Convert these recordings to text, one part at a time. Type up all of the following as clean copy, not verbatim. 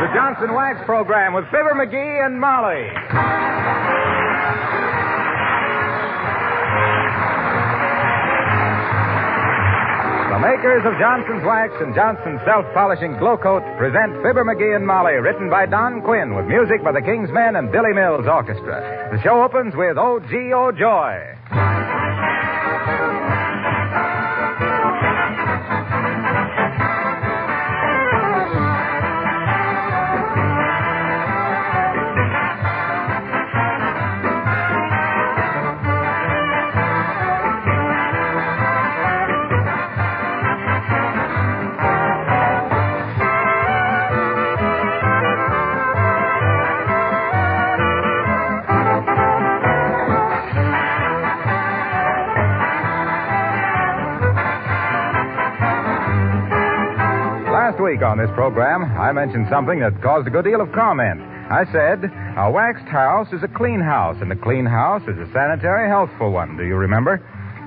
the Johnson Wax Program with Fibber Mcgee and Molly. The makers of Johnson's Wax and Johnson's Self-Polishing Glow Coat present Fibber Mcgee and Molly, written by Don Quinn with music by the King's Men and Billy Mills Orchestra. The show opens with O G O Joy. Last week on this program, I mentioned something that caused a good deal of comment. I said, a waxed house is a clean house, and a clean house is a sanitary, healthful one. Do you remember?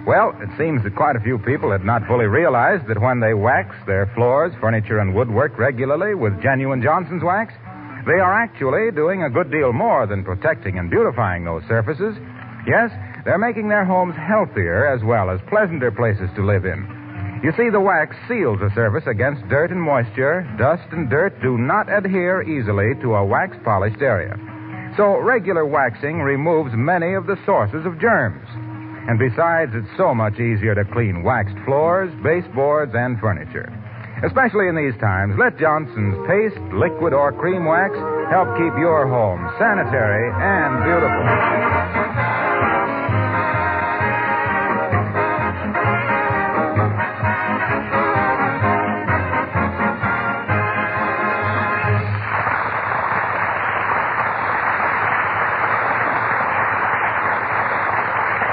Well, it seems that quite a few people had not fully realized that when they wax their floors, furniture, and woodwork regularly with genuine Johnson's Wax, they are actually doing a good deal more than protecting and beautifying those surfaces. Yes, they're making their homes healthier as well as pleasanter places to live in. You see, the wax seals a surface against dirt and moisture. Dust and dirt do not adhere easily to a wax-polished area. So regular waxing removes many of the sources of germs. And besides, it's so much easier to clean waxed floors, baseboards, and furniture. Especially in these times, let Johnson's paste, liquid, or cream wax help keep your home sanitary and beautiful.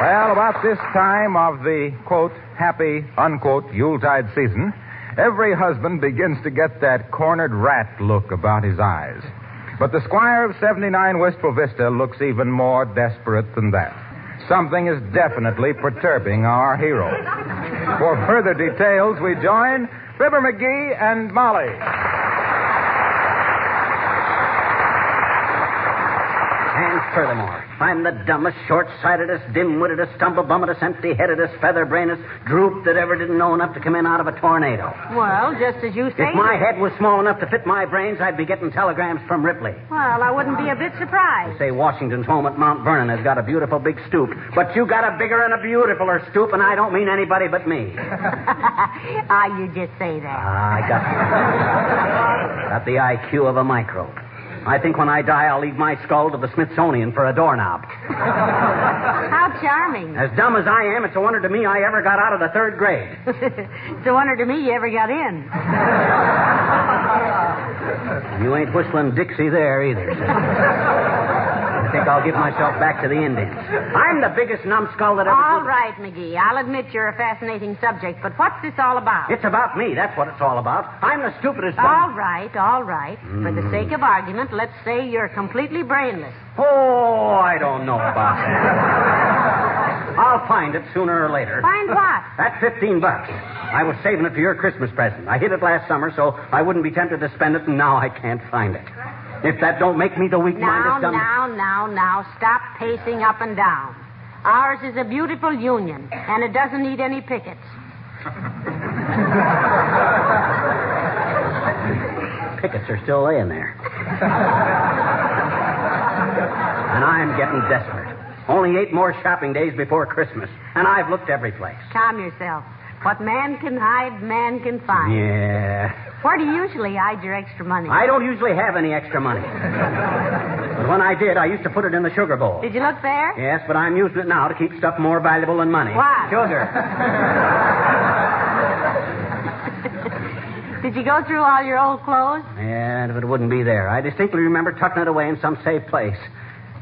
Well, about this time of the, quote, happy, unquote, Yuletide season, every husband begins to get that cornered rat look about his eyes. But the Squire of 79 Wistful Vista looks even more desperate than that. Something is definitely perturbing our hero. For further details, we join Fibber Mcgee and Molly. And furthermore, I'm the dumbest, short-sightedest, dim-wittedest, stumble-bummetest, empty-headedest, feather-brainedest droop that ever didn't know enough to come in out of a tornado. Well, just as you say. If my head was small enough to fit my brains, I'd be getting telegrams from Ripley. Well, I wouldn't be a bit surprised. They say Washington's home at Mount Vernon has got a beautiful big stoop, but you got a bigger and a beautifuler stoop, and I don't mean anybody but me. You just say that. I got the IQ of a microbe. I think when I die, I'll leave my skull to the Smithsonian for a doorknob. How charming. As dumb as I am, it's a wonder to me I ever got out of the third grade. It's a wonder to me you ever got in. You ain't whistling Dixie there either, sir. I think I'll give myself back to the Indians. I'm the biggest numbskull that ever... All right, McGee. I'll admit you're a fascinating subject, but what's this all about? It's about me. That's what it's all about. I'm the stupidest one. All right. For the sake of argument, let's say you're completely brainless. Oh, I don't know about that. I'll find it sooner or later. Find what? That $15. I was saving it for your Christmas present. I hid it last summer, so I wouldn't be tempted to spend it, and now I can't find it. If that don't make me the weak-minded dumb... Now, stop pacing up and down. Ours is a beautiful union, and it doesn't need any pickets. Pickets are still laying there. And I'm getting desperate. Only 8 more shopping days before Christmas, and I've looked every place. Calm yourself. What man can hide, man can find. Yeah. Where do you usually hide your extra money? I don't usually have any extra money. But when I did, I used to put it in the sugar bowl. Did you look there? Yes, but I'm using it now to keep stuff more valuable than money. What? Sugar. Did you go through all your old clothes? Yeah, if it wouldn't be there. I distinctly remember tucking it away in some safe place.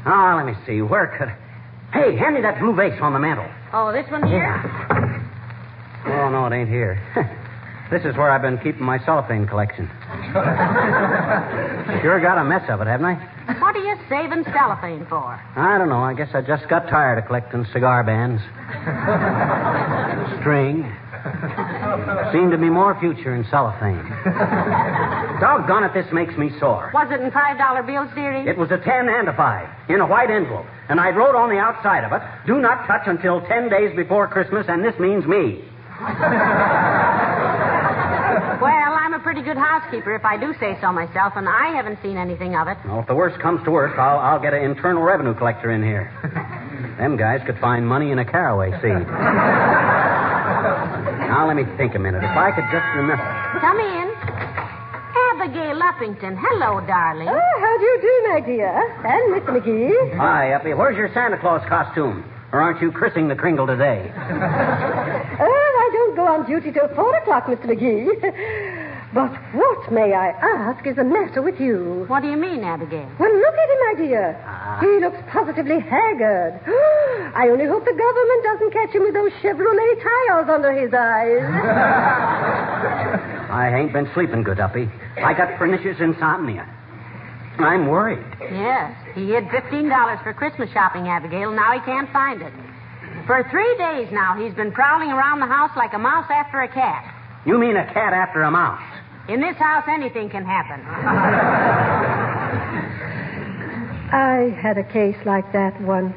Oh, let me see. Where could... Hey, hand me that blue vase on the mantel. Oh, this one here? Yeah. Oh, no, it ain't here. This is where I've been keeping my cellophane collection. Sure got a mess of it, haven't I? What are you saving cellophane for? I don't know. I guess I just got tired of collecting cigar bands. String. Seemed to be more future in cellophane. Doggone it, this makes me sore. Was it in $5 bills, dearie? It was a 10 and a 5 in a white envelope. And I wrote on the outside of it, do not touch until 10 days before Christmas, and this means me. Well, I'm a pretty good housekeeper, if I do say so myself, and I haven't seen anything of it. Well, if the worst comes to worst, I'll get an internal revenue collector in here. Them guys could find money in a caraway seed. Now, let me think a minute. If I could just remember. Come in. Abigail Uppington. Hello, darling. Oh, how do you do, my dear? And Mr. McGee. Hi, Uppy. Where's your Santa Claus costume? Or aren't you christening the Kringle today? I don't go on duty till 4 o'clock, Mr. McGee. But what, may I ask, is the matter with you? What do you mean, Abigail? Well, look at him, my dear. He looks positively haggard. I only hope the government doesn't catch him with those Chevrolet tires under his eyes. I ain't been sleeping good, Uppy. I got pernicious insomnia. I'm worried. Yes, he hid $15 for Christmas shopping, Abigail, and now he can't find it. For 3 days now, he's been prowling around the house like a mouse after a cat. You mean a cat after a mouse? In this house, anything can happen. I had a case like that once.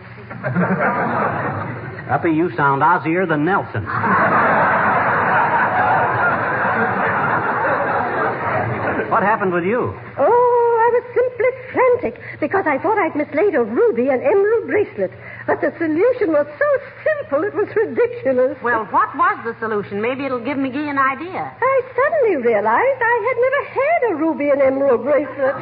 Uppy, you sound Ozzier than Nelson. What happened with you? Oh, I was simply frantic because I thought I'd mislaid a ruby and emerald bracelet. But the solution was so simple, it was ridiculous. Well, what was the solution? Maybe it'll give McGee an idea. I suddenly realized I had never had a ruby and emerald bracelet.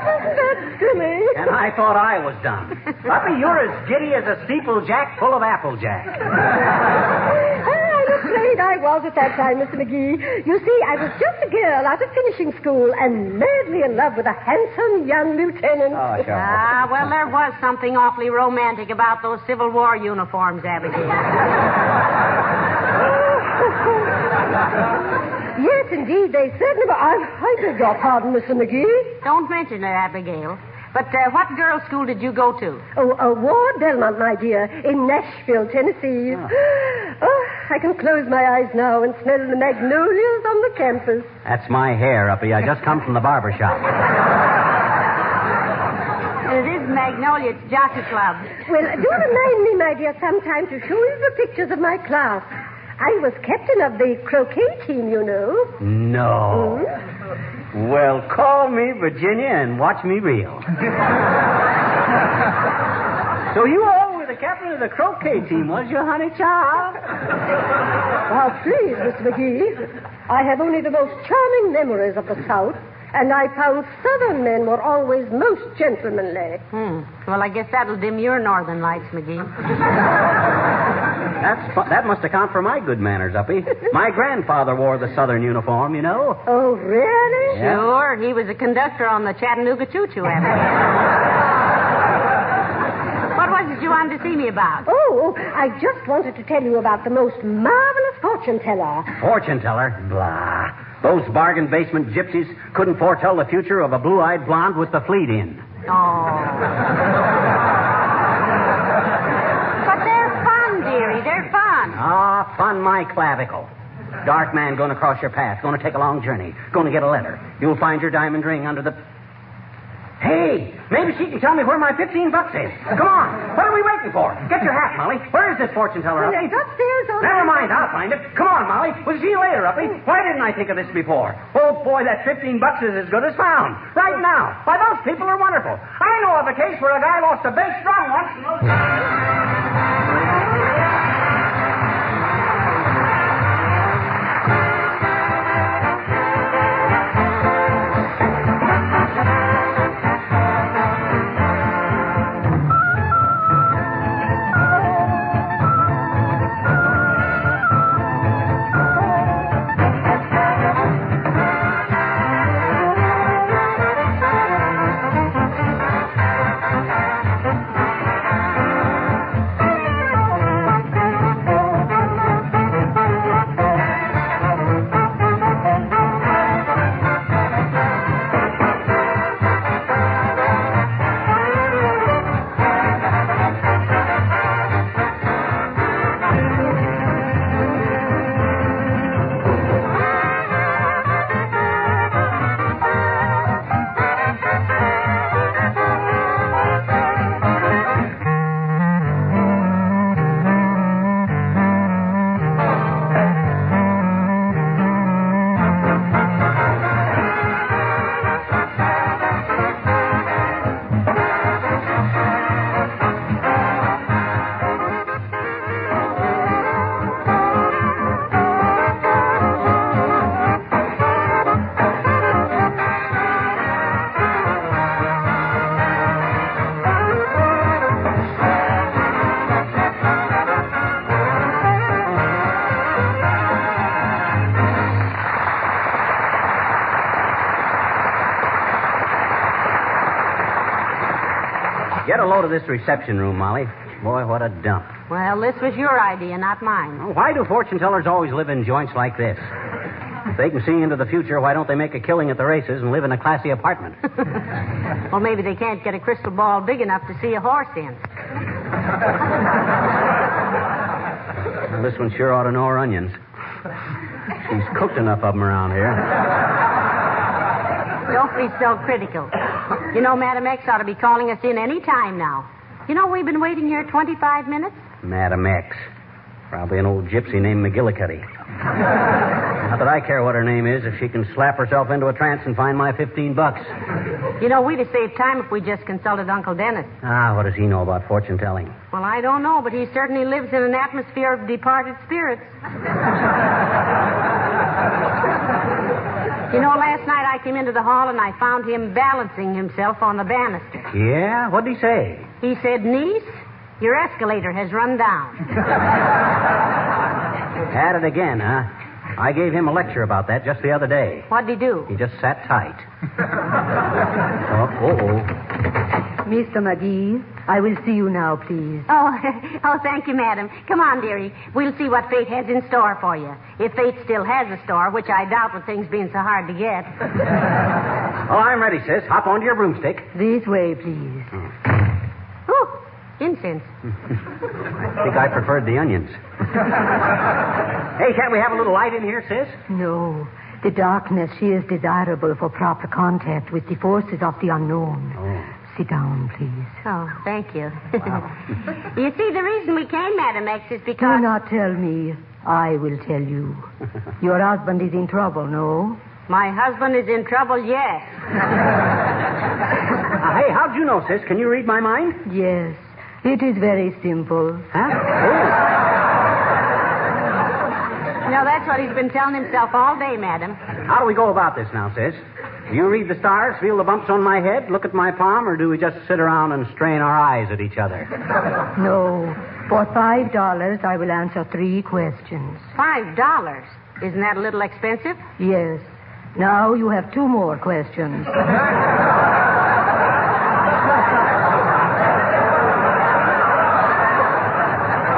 Isn't that silly? And I thought I was done. Uppy, you're as giddy as a steeplejack full of applejack. I'm afraid I was at that time, Mr. McGee. You see, I was just a girl out of finishing school and madly in love with a handsome young lieutenant. Oh, sure. Well, there was something awfully romantic about those Civil War uniforms, Abigail. Yes, indeed, they certainly were. I beg your pardon, Mr. McGee. Don't mention it, Abigail. But what girls' school did you go to? Oh, Ward Belmont, my dear, in Nashville, Tennessee. Oh, I can close my eyes now and smell the magnolias on the campus. That's my hair, Uppy. I just come from the barber shop. It is Magnolia. It's Jockey Club. Well, do remind me, my dear, sometime to show you the pictures of my class. I was captain of the croquet team, you know. No. Mm-hmm. Well, call me Virginia and watch me reel. So you all were the captain of the croquet team, was you, honey child? Now, please, Mr. McGee, I have only the most charming memories of the South, and I found Southern men were always most gentlemanly. Well, I guess that'll dim your northern lights, McGee. That must account for my good manners, Uppy. My grandfather wore the Southern uniform, you know. Oh, really? Yeah. Sure, he was a conductor on the Chattanooga Choo-Choo, What was it you wanted to see me about? Oh, I just wanted to tell you about the most marvelous fortune teller. Fortune teller? Blah. Those bargain basement gypsies couldn't foretell the future of a blue-eyed blonde with the fleet in. Oh. But they're fun, dearie. They're fun. Ah, fun my clavicle. Dark man going across your path, going to take a long journey, going to get a letter. You'll find your diamond ring under the... Hey, maybe she can tell me where my $15 is. Come on. What are we waiting for? Get your hat, Molly. Where is this fortune teller, Well, Uppy? it's upstairs on... Never mind, I'll find it. Come on, Molly. We'll see you later, Uppy. Why didn't I think of this before? Oh, boy, that $15 is as good as found. Right now. Why, those people are wonderful. I know of a case where a guy lost a big drum once and those... to this reception room, Molly. Boy, what a dump. Well, this was your idea, not mine. Well, why do fortune tellers always live in joints like this? If they can see into the future, why don't they make a killing at the races and live in a classy apartment? Well, maybe they can't get a crystal ball big enough to see a horse in. Well, this one sure ought to know her onions. She's cooked enough of them around here. Don't be so critical. You know, Madam X ought to be calling us in any time now. You know, we've been waiting here 25 minutes. Madam X. Probably an old gypsy named McGillicuddy. Not that I care what her name is, if she can slap herself into a trance and find my $15. You know, we'd have saved time if we just consulted Uncle Dennis. Ah, what does he know about fortune telling? Well, I don't know, but he certainly lives in an atmosphere of departed spirits. You know, last night I came into the hall and I found him balancing himself on the banister. Yeah? What'd he say? He said, "Niece, your escalator has run down." At it again, huh? I gave him a lecture about that just the other day. What'd he do? He just sat tight. Mr. McGee, I will see you now, please. Oh, thank you, madam. Come on, dearie. We'll see what fate has in store for you. If fate still has a store, which I doubt with things being so hard to get. Oh, I'm ready, sis. Hop onto your broomstick. This way, please. Ooh, incense. I think I preferred the onions. Hey, can't we have a little light in here, sis? No. The darkness, she is desirable for proper contact with the forces of the unknown. Oh. Sit down, please. Oh, thank you. You see, the reason we came, Madam X, is because... Do not tell me. I will tell you. Your husband is in trouble, no? My husband is in trouble, yes. Hey, how'd you know, sis? Can you read my mind? Yes. It is very simple. Huh? No, that's what he's been telling himself all day, madam. How do we go about this now, sis? Do you read the stars, feel the bumps on my head, look at my palm, or do we just sit around and strain our eyes at each other? No. For $5, I will answer 3 questions. $5? Isn't that a little expensive? Yes. Now you have 2 more questions.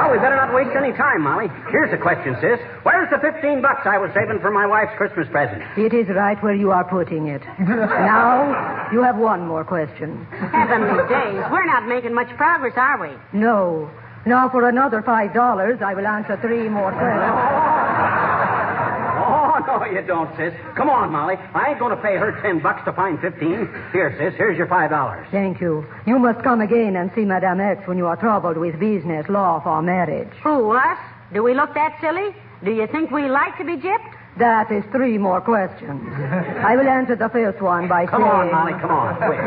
We better not waste any time, Molly. Here's a question, sis. Where's the $15 I was saving for my wife's Christmas present? It is right where you are putting it. Now, you have 1 more question. Heavenly days. We're not making much progress, are we? No. Now, for another $5, I will answer 3 more questions. Oh, no, you don't, sis. Come on, Molly. I ain't going to pay her $10 to find 15. Here, sis, here's your $5. Thank you. You must come again and see Madame X when you are troubled with business, love, or marriage. Who, us? Do we look that silly? Do you think we like to be gypped? That is 3 more questions. I will answer the first one by Come saying... on, Molly, come on, quick.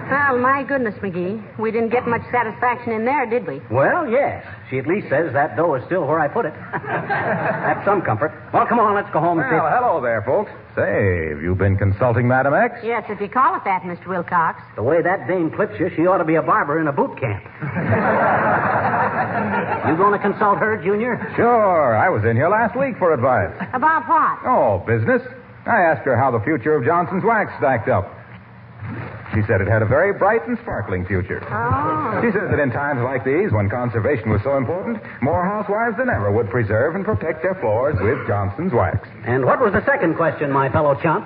Well, my goodness, McGee. We didn't get much satisfaction in there, did we? Well, yes. She at least says that dough is still where I put it. That's some comfort. Well, come on, let's go home and Well, hello there, folks. Say, have you been consulting Madam X? Yes, if you call it that, Mr. Wilcox. The way that dame clips you, she ought to be a barber in a boot camp. You going to consult her, Junior? Sure. I was in here last week for advice. About what? Oh, business. I asked her how the future of Johnson's Wax stacked up. She said it had a very bright and sparkling future. Oh. She said that in times like these, when conservation was so important, more housewives than ever would preserve and protect their floors with Johnson's Wax. And what was the second question, my fellow chump?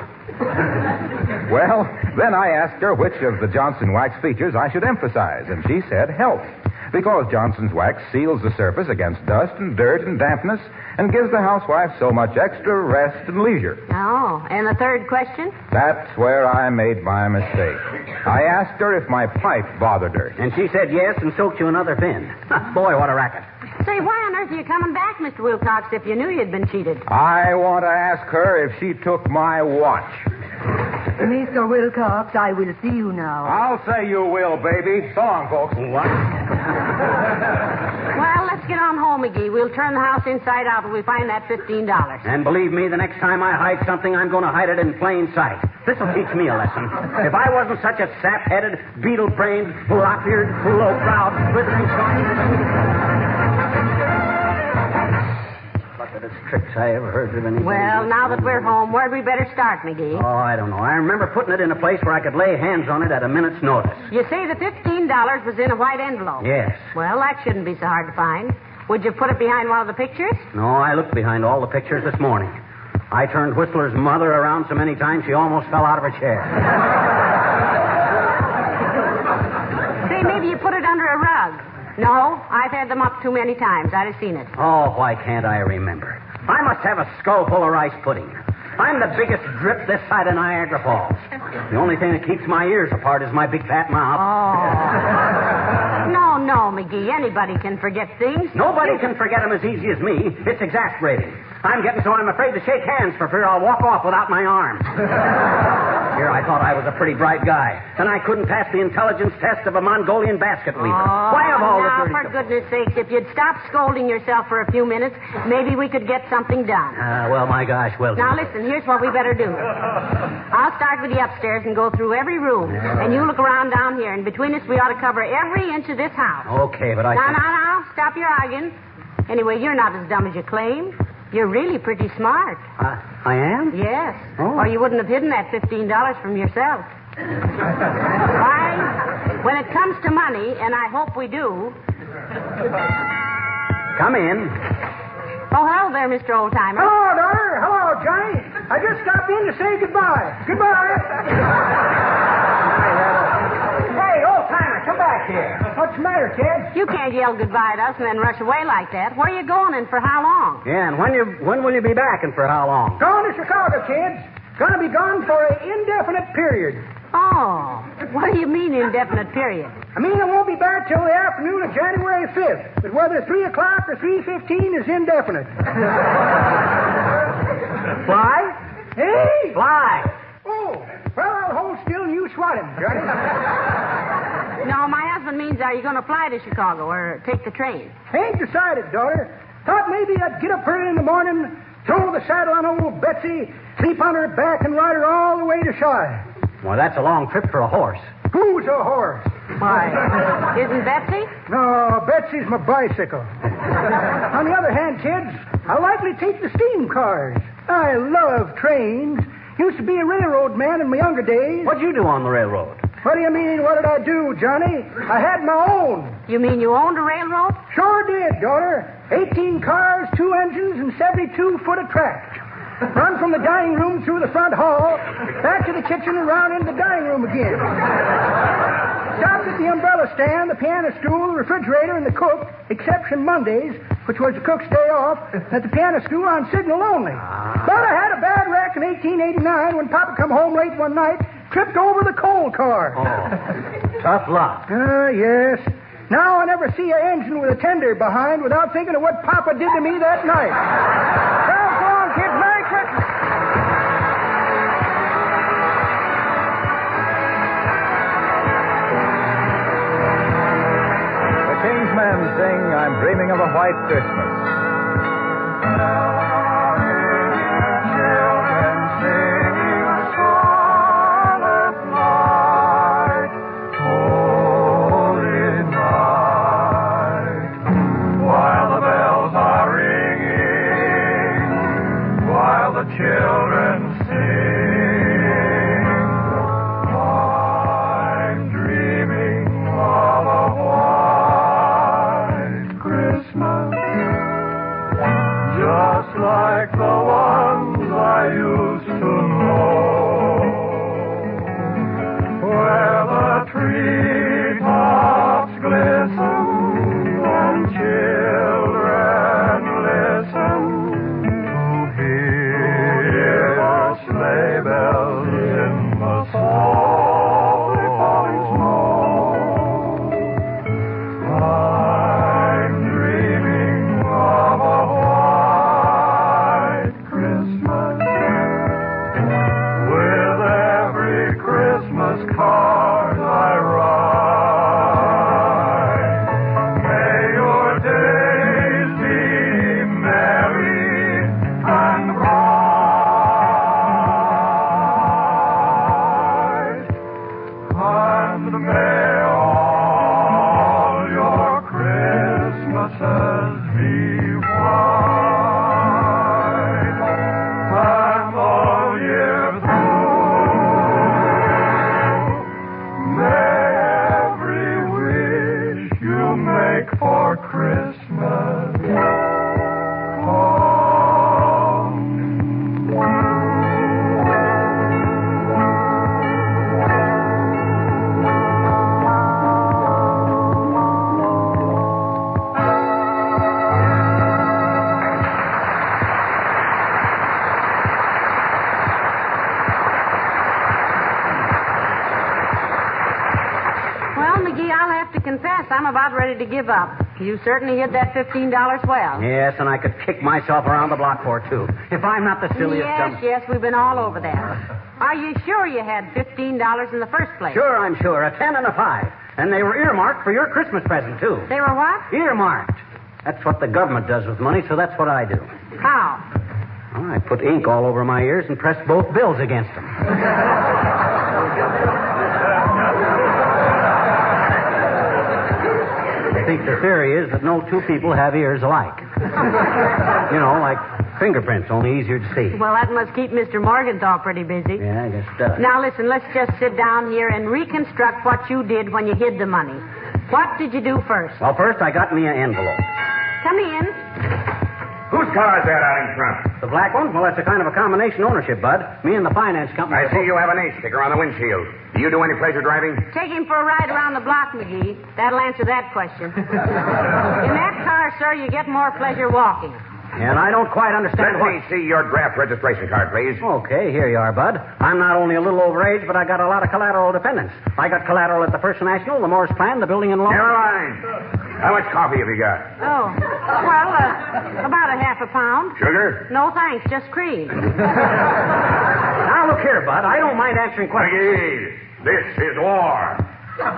Well, then I asked her which of the Johnson Wax features I should emphasize, and she said health. Because Johnson's Wax seals the surface against dust and dirt and dampness and gives the housewife so much extra rest and leisure. Oh, and the third question? That's where I made my mistake. I asked her if my pipe bothered her. And she said yes and soaked you another fin. Boy, what a racket. Say, why on earth are you coming back, Mr. Wilcox, if you knew you'd been cheated? I want to ask her if she took my watch. Mr. Wilcox, I will see you now. I'll say you will, baby. So long, folks. What? Well, let's get on home, McGee. We'll turn the house inside out when we find that $15. And believe me, the next time I hide something, I'm going to hide it in plain sight. This'll teach me a lesson. If I wasn't such a sap-headed, beetle-brained, lop-eared, low-browed, slithering Stupidest tricks I ever heard of anybody. Well, now that we're home, where'd we better start, McGee? Oh, I don't know. I remember putting it in a place where I could lay hands on it at a minute's notice. You say the $15 was in a white envelope. Yes. Well, that shouldn't be so hard to find. Would you put it behind one of the pictures? No, I looked behind all the pictures this morning. I turned Whistler's mother around so many times she almost fell out of her chair. Say, maybe you put it under a rug. No, I've had them up too many times. I'd have seen it. Oh, why can't I remember? I must have a skull full of rice pudding. I'm the biggest drip this side of Niagara Falls. The only thing that keeps my ears apart is my big fat mouth. Oh. No, McGee. Anybody can forget things. Nobody can forget them as easy as me. It's exasperating. I'm getting so I'm afraid to shake hands for fear I'll walk off without my arm. Here, I thought I was a pretty bright guy, and I couldn't pass the intelligence test of a Mongolian basket weaver. Why of all the now, dirty for goodness sakes, if you'd stop scolding yourself for a few minutes, maybe we could get something done. Well, my gosh, well... Now, listen, here's what we better do. I'll start with the upstairs and go through every room, and you look around down here, and between us, we ought to cover every inch of this house. Okay, but I... Now, stop your arguing. Anyway, you're not as dumb as you claim. You're really pretty smart. I am? Yes. Oh. Or you wouldn't have hidden that $15 from yourself. Why, when it comes to money, and I hope we do... Come in. Oh, hello there, Mr. Oldtimer. Hello, daughter. Hello, Johnny. I just stopped in to say goodbye. Goodbye. Hey, Oldtimer, come back here. What's the matter, kid? You can't yell goodbye at us and then rush away like that. Where are you going and for how long? Yeah, and when will you be back and for how long? Going to Chicago, kids. Gonna be gone for an indefinite period. Oh, what do you mean indefinite period? I mean, I won't be back till the afternoon of January 5th. But whether 3 o'clock or 3:15 is indefinite. Fly? Hey! Fly. Oh, well, I'll hold still and you swat him, Johnny. No, my husband means are you going to fly to Chicago or take the train? Ain't decided, daughter. Thought maybe I'd get up early in the morning, throw the saddle on old Betsy, sleep on her back, and ride her all the way to Chi. Well, that's a long trip for a horse. Who's a horse? Why, isn't Betsy? No, Betsy's my bicycle. On the other hand, kids, I'll likely take the steam cars. I love trains. Used to be a railroad man in my younger days. What'd you do on the railroad? What do you mean, what did I do, Johnny? I had my own. You mean you owned a railroad? Sure did, daughter. 18 cars, 2 engines, and 72 foot of track. Run from the dining room through the front hall, back to the kitchen and round into the dining room again. Stopped at the umbrella stand, the piano stool, the refrigerator, and the cook, exception Mondays, which was the cook's day off, at the piano stool on signal only. But I had a bad wreck in 1889 when Papa come home late one night, tripped over the coal car. Oh, tough luck. Yes. Now I never see an engine with a tender behind without thinking of what Papa did to me that night. Well, go on, kids. Merry Christmas. The Kingsmen sing I'm Dreaming of a White Christmas. Children sing, I'm dreaming of a white Christmas, just like the ones I used to know, where the treetops glisten and children listen to hear sleigh bells in the softly falling snow. I'm dreaming of a white Christmas. about ready to give up. You certainly hid that $15 well. Yes, and I could kick myself around the block for it, too. If I'm not the silliest Yes, we've been all over that. Are you sure you had $15 in the first place? Sure, I'm sure. A 10 and a 5. And they were earmarked for your Christmas present, too. They were what? Earmarked. That's what the government does with money, so that's what I do. How? Well, I put ink all over my ears and pressed both bills against them. I think the theory is that no two people have ears alike. You know, like fingerprints, only easier to see. Well, that must keep Mr. Morgenthau pretty busy. Yeah, I guess it does. Now, listen, let's just sit down here and reconstruct what you did when you hid the money. What did you do first? Well, first I got me an envelope. Come in. Whose car is that out in front? The black one? Well, that's a kind of a combination ownership, Bud. Me and the finance company. I see you have an A sticker on the windshield. Do you do any pleasure driving? Take him for a ride around the block, McGee. That'll answer that question. In that car, sir, you get more pleasure walking. And I don't quite understand Let me see your draft registration card, please. Okay, here you are, Bud. I'm not only a little overage, but I got a lot of collateral dependents. I got collateral at the First National, the Morris Plan, the building and law. Never mind. How much coffee have you got? Oh, well, about a half a pound. Sugar? No, thanks, just cream. Now, look here, Bud. I don't mind answering questions. McGee, this is war.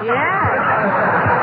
Yeah.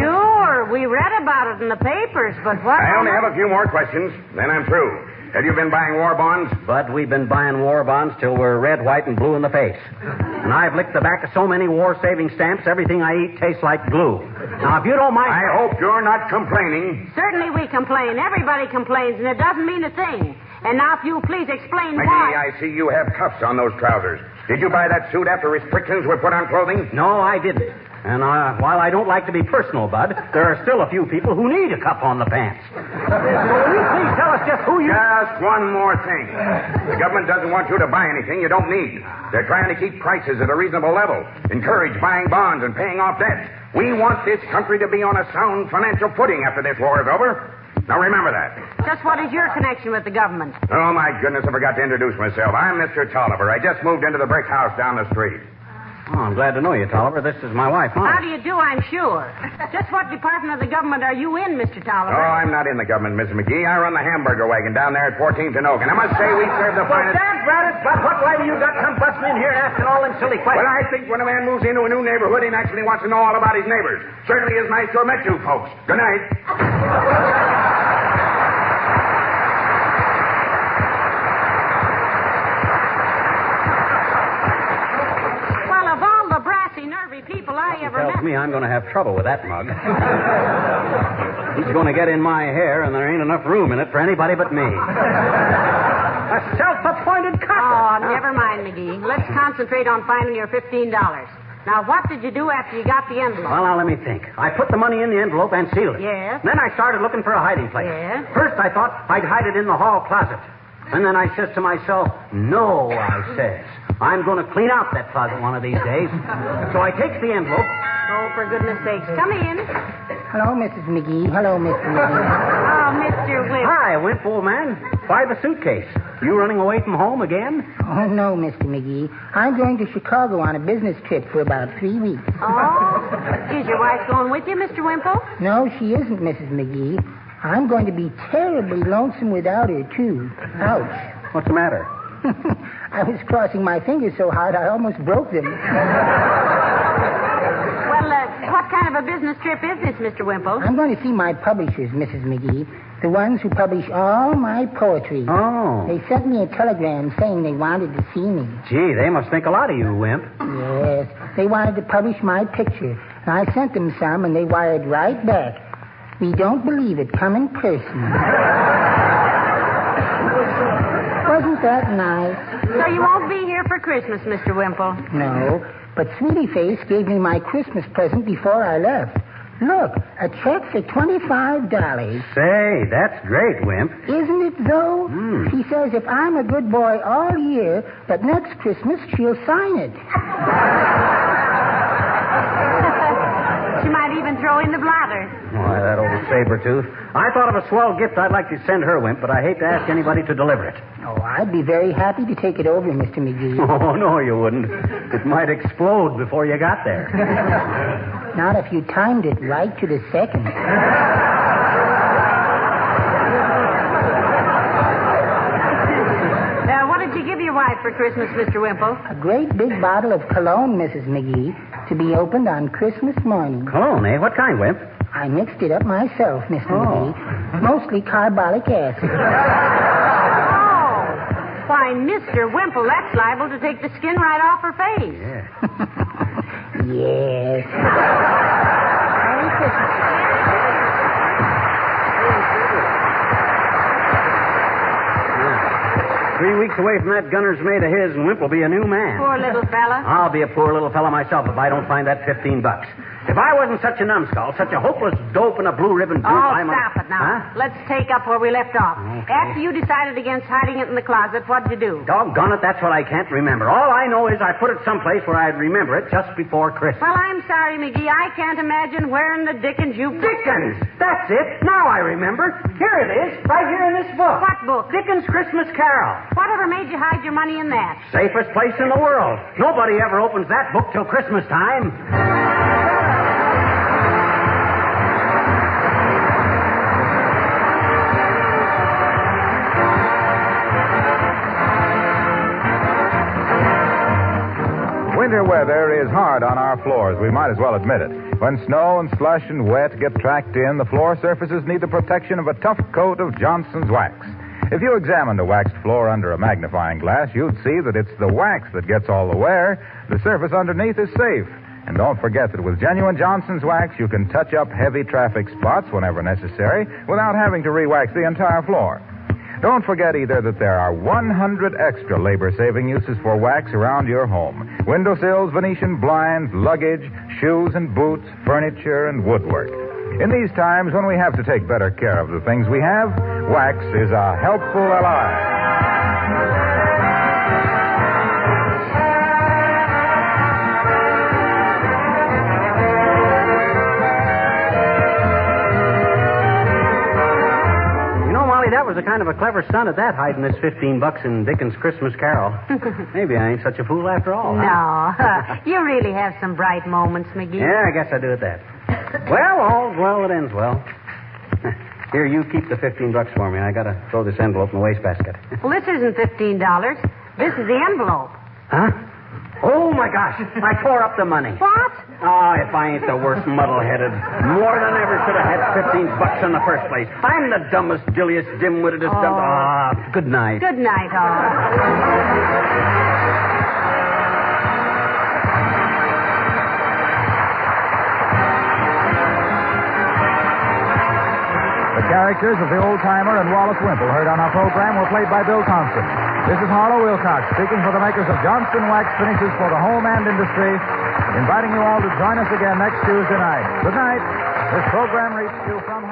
Sure, we read about it in the papers, but what... I only have a few more questions, then I'm through. Have you been buying war bonds? Bud, we've been buying war bonds till we're red, white, and blue in the face. And I've licked the back of so many war-saving stamps, everything I eat tastes like glue. Now, if you don't mind... I hope you're not complaining. Certainly we complain. Everybody complains, and it doesn't mean a thing. And now, if you please explain McGee, why... I see you have cuffs on those trousers. Did you buy that suit after restrictions were put on clothing? No, I didn't. And while I don't like to be personal, Bud, there are still a few people who need a cuff on the pants. So will you please tell us just who you... Just one more thing. The government doesn't want you to buy anything you don't need. They're trying to keep prices at a reasonable level, encourage buying bonds and paying off debts. We want this country to be on a sound financial footing after this war is over. Now, remember that. Just what is your connection with the government? Oh, my goodness, I forgot to introduce myself. I'm Mr. Tolliver. I just moved into the brick house down the street. Oh, I'm glad to know you, Tolliver. This is my wife, Molly. How do you do, I'm sure. Just what department of the government are you in, Mr. Tolliver? Oh, I'm not in the government, Mrs. McGee. I run the hamburger wagon down there at 14th and Oak. And I must say we serve the finest... Dad, but what right do you got come busting in here asking all them silly questions? Well, I think when a man moves into a new neighborhood, he naturally wants to know all about his neighbors. Certainly is nice to have met you folks. Good night. People I ever tells met. me I'm going to have trouble with that mug. He's going to get in my hair, and there ain't enough room in it for anybody but me. A self-appointed cop. Oh, never mind, McGee. Let's concentrate on finding your $15. Now, what did you do after you got the envelope? Well, now, let me think. I put the money in the envelope and sealed it. Yes. Then I started looking for a hiding place. Yes. First, I thought I'd hide it in the hall closet. And then I says to myself, no, I says. I'm going to clean out that closet one of these days. So I takes the envelope. Oh, for goodness sakes. Come in. Hello, Mrs. McGee. Hello, Mr. McGee. Oh, Mr. Wimp. Hi, Wimp, old man. Why the suitcase? You running away from home again? Oh, no, Mr. McGee. I'm going to Chicago on a business trip for about 3 weeks. Oh? Is your wife going with you, Mr. Wimple? No, she isn't, Mrs. McGee. I'm going to be terribly lonesome without her, too. Ouch. What's the matter? I was crossing my fingers so hard I almost broke them. Well, what kind of a business trip is this, Mr. Wimple? I'm going to see my publishers, Mrs. McGee. The ones who publish all my poetry. Oh. They sent me a telegram saying they wanted to see me. Gee, they must think a lot of you, Wimp. Yes. They wanted to publish my picture. And I sent them some, and they wired right back. We don't believe it. Come in person. Wasn't that nice? So you won't be here for Christmas, Mr. Wimple? No, but Sweetie Face gave me my Christmas present before I left. Look, a check for $25. Say, that's great, Wimp. Isn't it, though? She says if I'm a good boy all year, that next Christmas she'll sign it. She might even throw in the blotter. Why, that old saber-tooth. I thought of a swell gift I'd like to send her, Wimp, but I hate to ask anybody to deliver it. Oh, I'd be very happy to take it over, Mr. McGee. Oh, no, you wouldn't. It might explode before you got there. Not if you timed it right to the second. What did you give your wife for Christmas, Mr. Wimple? A great big bottle of cologne, Mrs. McGee, to be opened on Christmas morning. Cologne, eh? What kind, Wimp? I mixed it up myself, Mr. McGee. Mostly carbolic acid. Oh. Why, Mr. Wimple, that's liable to take the skin right off her face. Yeah. Yes. Merry Christmas. 3 weeks away from that gunner's mate of his, and Wimp will be a new man. Poor little fella. I'll be a poor little fella myself if I don't find that $15. If I wasn't such a numbskull, such a hopeless dope and a blue ribbon dupe, Stop it now. Huh? Let's take up where we left off. Okay. After you decided against hiding it in the closet, what'd you do? Doggone it, that's what I can't remember. All I know is I put it someplace where I'd remember it just before Christmas. Well, I'm sorry, McGee. I can't imagine where in the dickens you... Dickens! That's it. Now I remember. Here it is, right here in this book. What book? Dickens' Christmas Carol. Whatever made you hide your money in that? Safest place in the world. Nobody ever opens that book till Christmas time. Winter weather is hard on our floors. We might as well admit it. When snow and slush and wet get tracked in, the floor surfaces need the protection of a tough coat of Johnson's wax. If you examined a waxed floor under a magnifying glass, you'd see that it's the wax that gets all the wear. The surface underneath is safe. And don't forget that with genuine Johnson's wax, you can touch up heavy traffic spots whenever necessary without having to re-wax the entire floor. Don't forget either that there are 100 extra labor-saving uses for wax around your home. Windowsills, Venetian blinds, luggage, shoes and boots, furniture and woodwork. In these times when we have to take better care of the things we have, wax is a helpful ally. That was a kind of a clever stunt at that, hiding this $15 in Dickens' Christmas Carol. Maybe I ain't such a fool after all. No. You really have some bright moments, McGee. Yeah, I guess I do at that. Well, all's well that ends well. Here, you keep the $15 for me. I gotta throw this envelope in the wastebasket. Well, this isn't $15. This is the envelope. Huh? Oh, my gosh. I tore up the money. What? Oh, if I ain't the worst muddle-headed, more than ever should have had $15 in the first place. I'm the dumbest, dilliest, dim-wittedest, good night. Good night, all. The characters of the old-timer and Wallace Wimple heard on our program were played by Bill Thompson. This is Harlow Wilcox speaking for the makers of Johnston Wax Finishes for the home and industry, inviting you all to join us again next Tuesday night. Good night. This program reached you from